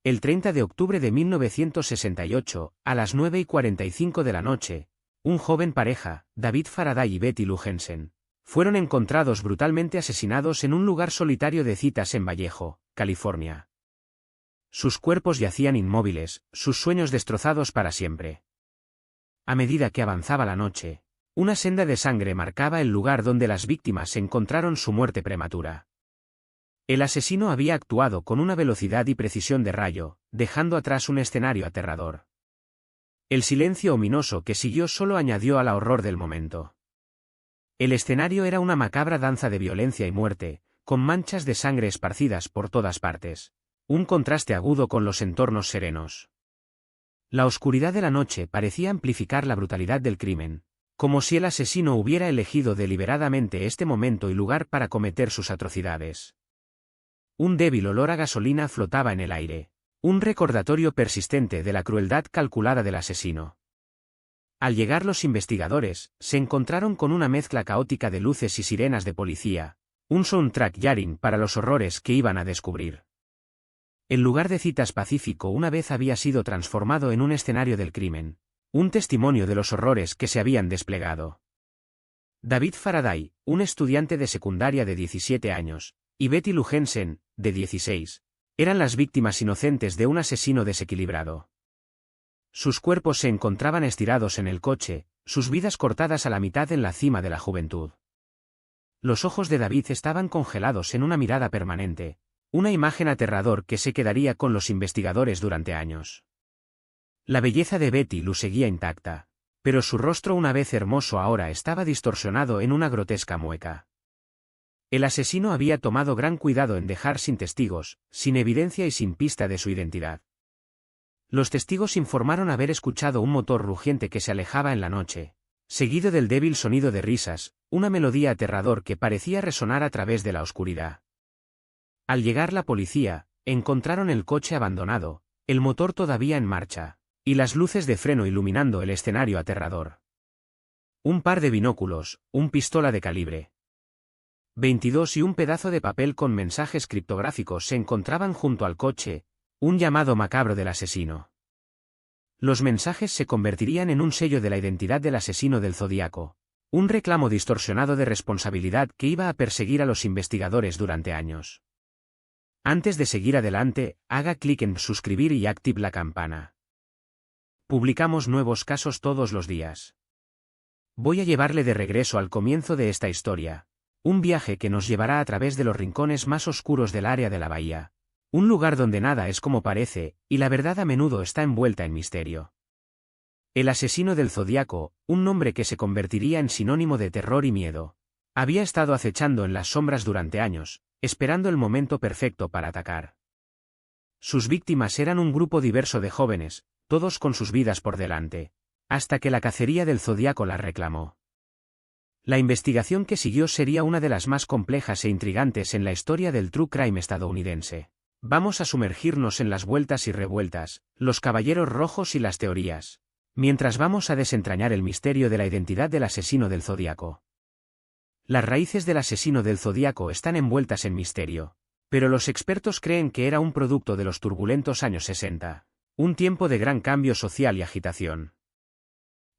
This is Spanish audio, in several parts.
El 30 de octubre de 1968, a las 9:45 de la noche, un joven pareja, David Faraday y Betty Lou Jensen, fueron encontrados brutalmente asesinados en un lugar solitario de citas en Vallejo, California. Sus cuerpos yacían inmóviles, sus sueños destrozados para siempre. A medida que avanzaba la noche, una senda de sangre marcaba el lugar donde las víctimas encontraron su muerte prematura. El asesino había actuado con una velocidad y precisión de rayo, dejando atrás un escenario aterrador. El silencio ominoso que siguió solo añadió al horror del momento. El escenario era una macabra danza de violencia y muerte, con manchas de sangre esparcidas por todas partes, un contraste agudo con los entornos serenos. La oscuridad de la noche parecía amplificar la brutalidad del crimen, como si el asesino hubiera elegido deliberadamente este momento y lugar para cometer sus atrocidades. Un débil olor a gasolina flotaba en el aire, un recordatorio persistente de la crueldad calculada del asesino. Al llegar los investigadores, se encontraron con una mezcla caótica de luces y sirenas de policía, un soundtrack jarring para los horrores que iban a descubrir. El lugar de citas pacífico una vez había sido transformado en un escenario del crimen, un testimonio de los horrores que se habían desplegado. David Faraday, un estudiante de secundaria de 17 años, y Betty Lou Jensen, de 16, eran las víctimas inocentes de un asesino desequilibrado. Sus cuerpos se encontraban estirados en el coche, sus vidas cortadas a la mitad en la cima de la juventud. Los ojos de David estaban congelados en una mirada permanente, una imagen aterrador que se quedaría con los investigadores durante años. La belleza de Betty Lou seguía intacta, pero su rostro una vez hermoso ahora estaba distorsionado en una grotesca mueca. El asesino había tomado gran cuidado en dejar sin testigos, sin evidencia y sin pista de su identidad. Los testigos informaron haber escuchado un motor rugiente que se alejaba en la noche, seguido del débil sonido de risas, una melodía aterrador que parecía resonar a través de la oscuridad. Al llegar la policía, encontraron el coche abandonado, el motor todavía en marcha, y las luces de freno iluminando el escenario aterrador. Un par de binóculos, un pistola de calibre 22 y un pedazo de papel con mensajes criptográficos se encontraban junto al coche, un llamado macabro del asesino. Los mensajes se convertirían en un sello de la identidad del asesino del Zodíaco, un reclamo distorsionado de responsabilidad que iba a perseguir a los investigadores durante años. Antes de seguir adelante, haga clic en suscribir y active la campana. Publicamos nuevos casos todos los días. Voy a llevarle de regreso al comienzo de esta historia. Un viaje que nos llevará a través de los rincones más oscuros del área de la bahía. Un lugar donde nada es como parece, y la verdad a menudo está envuelta en misterio. El asesino del Zodíaco, un nombre que se convertiría en sinónimo de terror y miedo, había estado acechando en las sombras durante años, esperando el momento perfecto para atacar. Sus víctimas eran un grupo diverso de jóvenes, todos con sus vidas por delante, hasta que la cacería del Zodíaco las reclamó. La investigación que siguió sería una de las más complejas e intrigantes en la historia del true crime estadounidense. Vamos a sumergirnos en las vueltas y revueltas, los caballeros rojos y las teorías, mientras vamos a desentrañar el misterio de la identidad del asesino del Zodíaco. Las raíces del asesino del Zodíaco están envueltas en misterio, pero los expertos creen que era un producto de los turbulentos años 60, un tiempo de gran cambio social y agitación.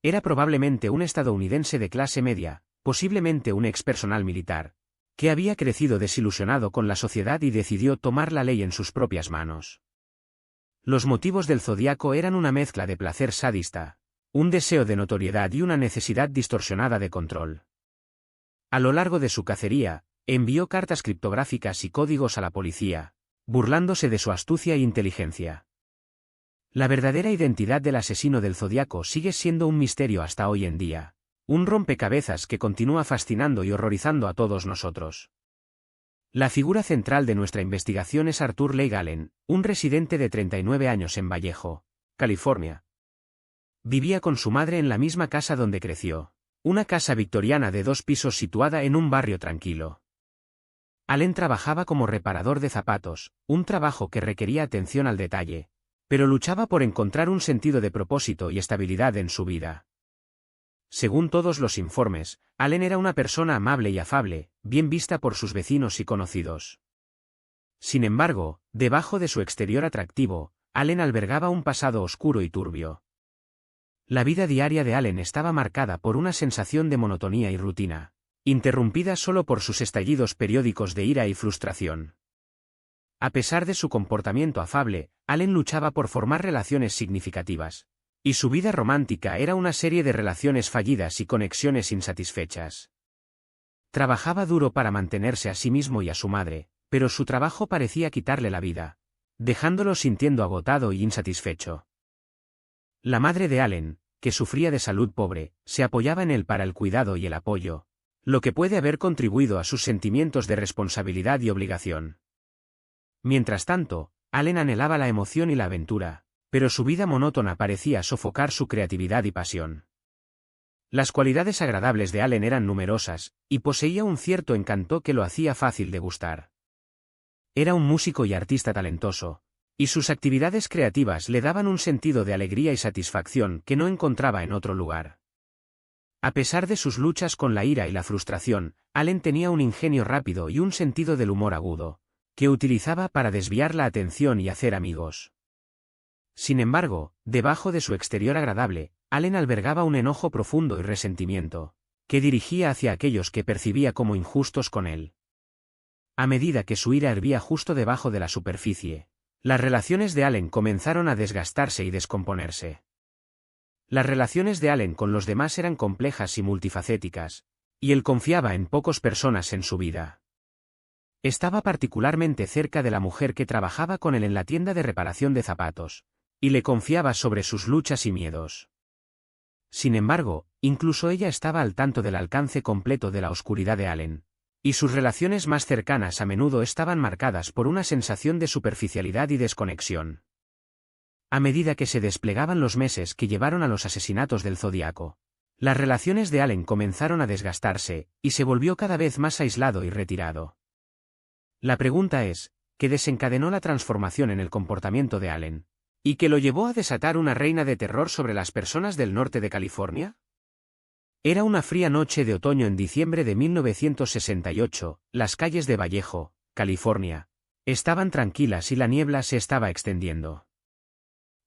Era probablemente un estadounidense de clase media, posiblemente un ex personal militar, que había crecido desilusionado con la sociedad y decidió tomar la ley en sus propias manos. Los motivos del Zodíaco eran una mezcla de placer sádista, un deseo de notoriedad y una necesidad distorsionada de control. A lo largo de su cacería, envió cartas criptográficas y códigos a la policía, burlándose de su astucia e inteligencia. La verdadera identidad del asesino del Zodíaco sigue siendo un misterio hasta hoy en día. Un rompecabezas que continúa fascinando y horrorizando a todos nosotros. La figura central de nuestra investigación es Arthur Leigh Allen, un residente de 39 años en Vallejo, California. Vivía con su madre en la misma casa donde creció, una casa victoriana de 2 pisos situada en un barrio tranquilo. Allen trabajaba como reparador de zapatos, un trabajo que requería atención al detalle, pero luchaba por encontrar un sentido de propósito y estabilidad en su vida. Según todos los informes, Allen era una persona amable y afable, bien vista por sus vecinos y conocidos. Sin embargo, debajo de su exterior atractivo, Allen albergaba un pasado oscuro y turbio. La vida diaria de Allen estaba marcada por una sensación de monotonía y rutina, interrumpida solo por sus estallidos periódicos de ira y frustración. A pesar de su comportamiento afable, Allen luchaba por formar relaciones significativas, y su vida romántica era una serie de relaciones fallidas y conexiones insatisfechas. Trabajaba duro para mantenerse a sí mismo y a su madre, pero su trabajo parecía quitarle la vida, dejándolo sintiendo agotado y insatisfecho. La madre de Allen, que sufría de salud pobre, se apoyaba en él para el cuidado y el apoyo, lo que puede haber contribuido a sus sentimientos de responsabilidad y obligación. Mientras tanto, Allen anhelaba la emoción y la aventura, pero su vida monótona parecía sofocar su creatividad y pasión. Las cualidades agradables de Allen eran numerosas, y poseía un cierto encanto que lo hacía fácil de gustar. Era un músico y artista talentoso, y sus actividades creativas le daban un sentido de alegría y satisfacción que no encontraba en otro lugar. A pesar de sus luchas con la ira y la frustración, Allen tenía un ingenio rápido y un sentido del humor agudo, que utilizaba para desviar la atención y hacer amigos. Sin embargo, debajo de su exterior agradable, Allen albergaba un enojo profundo y resentimiento, que dirigía hacia aquellos que percibía como injustos con él. A medida que su ira hervía justo debajo de la superficie, las relaciones de Allen comenzaron a desgastarse y descomponerse. Las relaciones de Allen con los demás eran complejas y multifacéticas, y él confiaba en pocas personas en su vida. Estaba particularmente cerca de la mujer que trabajaba con él en la tienda de reparación de zapatos, y le confiaba sobre sus luchas y miedos. Sin embargo, incluso ella estaba al tanto del alcance completo de la oscuridad de Allen, y sus relaciones más cercanas a menudo estaban marcadas por una sensación de superficialidad y desconexión. A medida que se desplegaban los meses que llevaron a los asesinatos del Zodíaco, las relaciones de Allen comenzaron a desgastarse, y se volvió cada vez más aislado y retirado. La pregunta es, ¿qué desencadenó la transformación en el comportamiento de Allen, y que lo llevó a desatar una reina de terror sobre las personas del norte de California? Era una fría noche de otoño en diciembre de 1968, las calles de Vallejo, California, estaban tranquilas y la niebla se estaba extendiendo.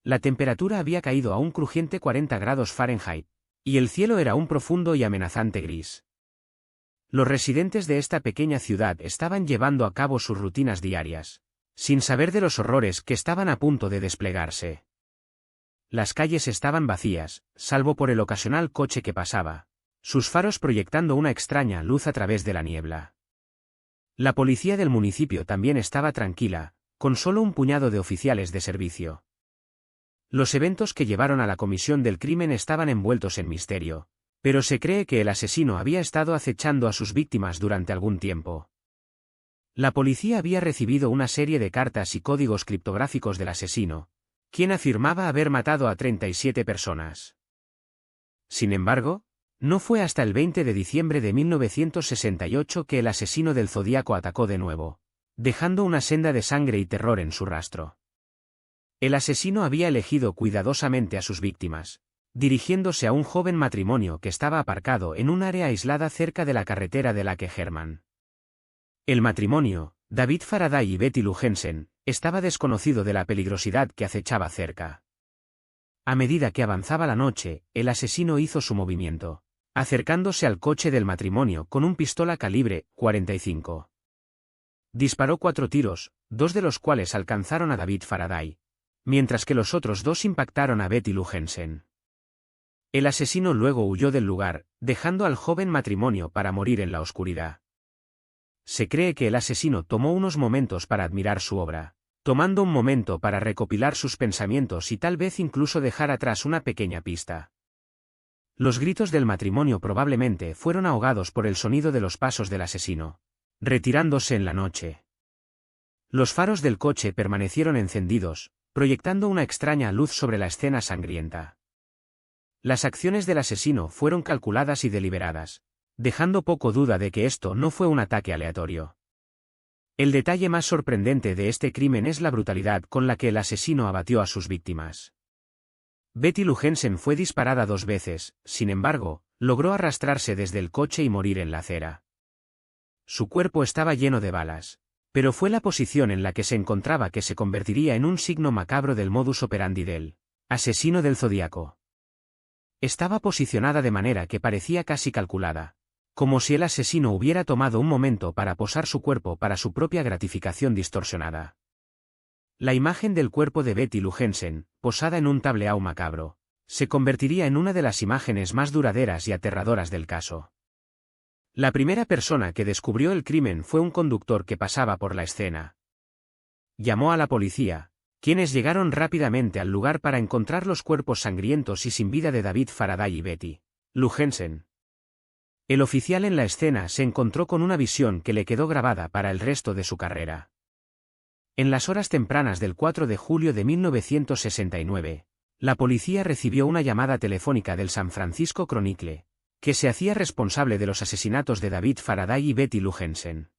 La temperatura había caído a un crujiente 40 grados Fahrenheit, y el cielo era un profundo y amenazante gris. Los residentes de esta pequeña ciudad estaban llevando a cabo sus rutinas diarias, sin saber de los horrores que estaban a punto de desplegarse. Las calles estaban vacías, salvo por el ocasional coche que pasaba, sus faros proyectando una extraña luz a través de la niebla. La policía del municipio también estaba tranquila, con solo un puñado de oficiales de servicio. Los eventos que llevaron a la comisión del crimen estaban envueltos en misterio, pero se cree que el asesino había estado acechando a sus víctimas durante algún tiempo. La policía había recibido una serie de cartas y códigos criptográficos del asesino, quien afirmaba haber matado a 37 personas. Sin embargo, no fue hasta el 20 de diciembre de 1968 que el asesino del Zodíaco atacó de nuevo, dejando una senda de sangre y terror en su rastro. El asesino había elegido cuidadosamente a sus víctimas, dirigiéndose a un joven matrimonio que estaba aparcado en un área aislada cerca de la carretera de Lake Herman. El matrimonio, David Faraday y Betty Lou Jensen, estaba desconocido de la peligrosidad que acechaba cerca. A medida que avanzaba la noche, el asesino hizo su movimiento, acercándose al coche del matrimonio con un pistola calibre .45. Disparó 4 tiros, 2 de los cuales alcanzaron a David Faraday, mientras que los otros 2 impactaron a Betty Lou Jensen. El asesino luego huyó del lugar, dejando al joven matrimonio para morir en la oscuridad. Se cree que el asesino tomó unos momentos para admirar su obra, tomando un momento para recopilar sus pensamientos y tal vez incluso dejar atrás una pequeña pista. Los gritos del matrimonio probablemente fueron ahogados por el sonido de los pasos del asesino, retirándose en la noche. Los faros del coche permanecieron encendidos, proyectando una extraña luz sobre la escena sangrienta. Las acciones del asesino fueron calculadas y deliberadas, dejando poco duda de que esto no fue un ataque aleatorio. El detalle más sorprendente de este crimen es la brutalidad con la que el asesino abatió a sus víctimas. Betty Lou Jensen fue disparada 2 veces, sin embargo, logró arrastrarse desde el coche y morir en la acera. Su cuerpo estaba lleno de balas, Pero fue la posición en la que se encontraba que se convertiría en un signo macabro del modus operandi del asesino del zodiaco. Estaba posicionada de manera que parecía casi calculada, como si el asesino hubiera tomado un momento para posar su cuerpo para su propia gratificación distorsionada. La imagen del cuerpo de Betty Lou Jensen, posada en un tableau macabro, se convertiría en una de las imágenes más duraderas y aterradoras del caso. La primera persona que descubrió el crimen fue un conductor que pasaba por la escena. Llamó a la policía, quienes llegaron rápidamente al lugar para encontrar los cuerpos sangrientos y sin vida de David Faraday y Betty Lou Jensen. El oficial en la escena se encontró con una visión que le quedó grabada para el resto de su carrera. En las horas tempranas del 4 de julio de 1969, la policía recibió una llamada telefónica del San Francisco Chronicle, que se hacía responsable de los asesinatos de David Faraday y Betty Lou Jensen.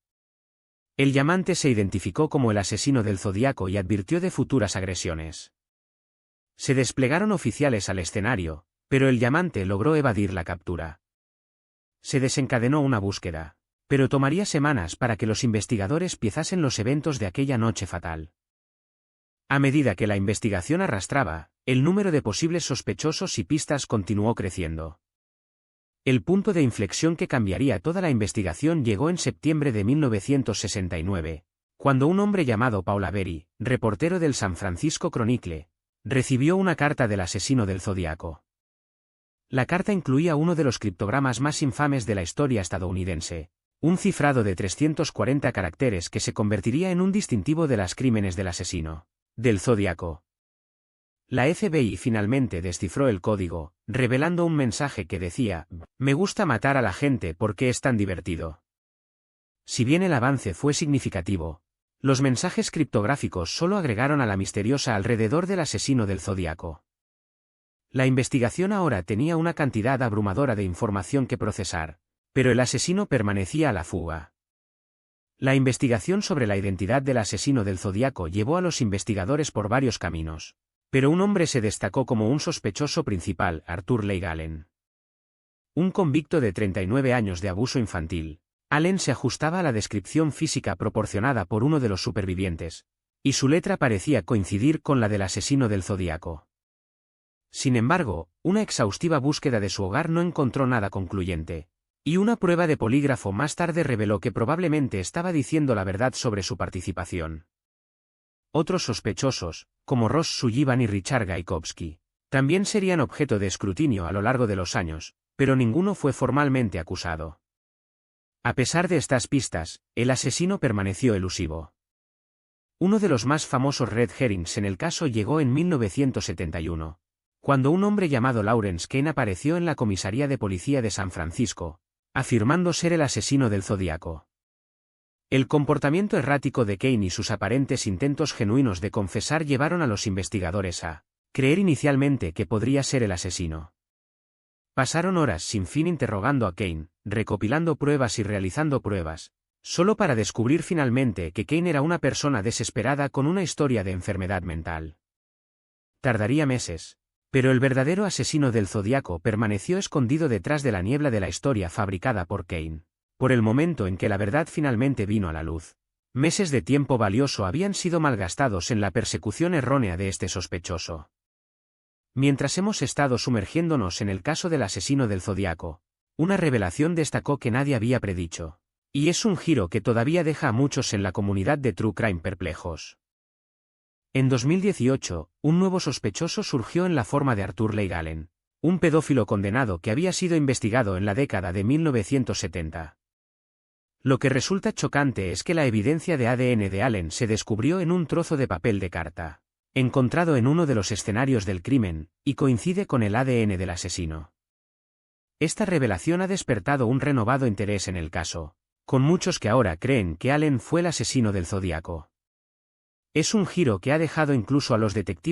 El llamante se identificó como el asesino del Zodíaco y advirtió de futuras agresiones. Se desplegaron oficiales al escenario, pero el llamante logró evadir la captura. Se desencadenó una búsqueda, pero tomaría semanas para que los investigadores piezasen los eventos de aquella noche fatal. A medida que la investigación arrastraba, el número de posibles sospechosos y pistas continuó creciendo. El punto de inflexión que cambiaría toda la investigación llegó en septiembre de 1969, cuando un hombre llamado Paul Avery, reportero del San Francisco Chronicle, recibió una carta del asesino del Zodíaco. La carta incluía uno de los criptogramas más infames de la historia estadounidense, un cifrado de 340 caracteres que se convertiría en un distintivo de los crímenes del asesino del Zodíaco. La FBI finalmente descifró el código, revelando un mensaje que decía: "Me gusta matar a la gente porque es tan divertido". Si bien el avance fue significativo, los mensajes criptográficos solo agregaron a la misteriosa alrededor del asesino del Zodíaco. La investigación ahora tenía una cantidad abrumadora de información que procesar, pero el asesino permanecía a la fuga. La investigación sobre la identidad del asesino del Zodíaco llevó a los investigadores por varios caminos, pero un hombre se destacó como un sospechoso principal: Arthur Leigh Allen. Un convicto de 39 años de abuso infantil, Allen se ajustaba a la descripción física proporcionada por uno de los supervivientes, y su letra parecía coincidir con la del asesino del Zodíaco. Sin embargo, una exhaustiva búsqueda de su hogar no encontró nada concluyente, y una prueba de polígrafo más tarde reveló que probablemente estaba diciendo la verdad sobre su participación. Otros sospechosos, como Ross Sullivan y Richard Gajkowski, también serían objeto de escrutinio a lo largo de los años, pero ninguno fue formalmente acusado. A pesar de estas pistas, el asesino permaneció elusivo. Uno de los más famosos red herrings en el caso llegó en 1971, cuando un hombre llamado Lawrence Kane apareció en la comisaría de policía de San Francisco, afirmando ser el asesino del Zodíaco. El comportamiento errático de Kane y sus aparentes intentos genuinos de confesar llevaron a los investigadores a creer inicialmente que podría ser el asesino. Pasaron horas sin fin interrogando a Kane, recopilando pruebas y realizando pruebas, solo para descubrir finalmente que Kane era una persona desesperada con una historia de enfermedad mental. Tardaría meses, pero el verdadero asesino del Zodíaco permaneció escondido detrás de la niebla de la historia fabricada por Kane. Por el momento en que la verdad finalmente vino a la luz, meses de tiempo valioso habían sido malgastados en la persecución errónea de este sospechoso. Mientras hemos estado sumergiéndonos en el caso del asesino del Zodíaco, una revelación destacó que nadie había predicho, y es un giro que todavía deja a muchos en la comunidad de True Crime perplejos. En 2018, un nuevo sospechoso surgió en la forma de Arthur Leigh Allen, un pedófilo condenado que había sido investigado en la década de 1970. Lo que resulta chocante es que la evidencia de ADN de Allen se descubrió en un trozo de papel de carta, encontrado en uno de los escenarios del crimen, y coincide con el ADN del asesino. Esta revelación ha despertado un renovado interés en el caso, con muchos que ahora creen que Allen fue el asesino del Zodíaco. Es un giro que ha dejado incluso a los detectives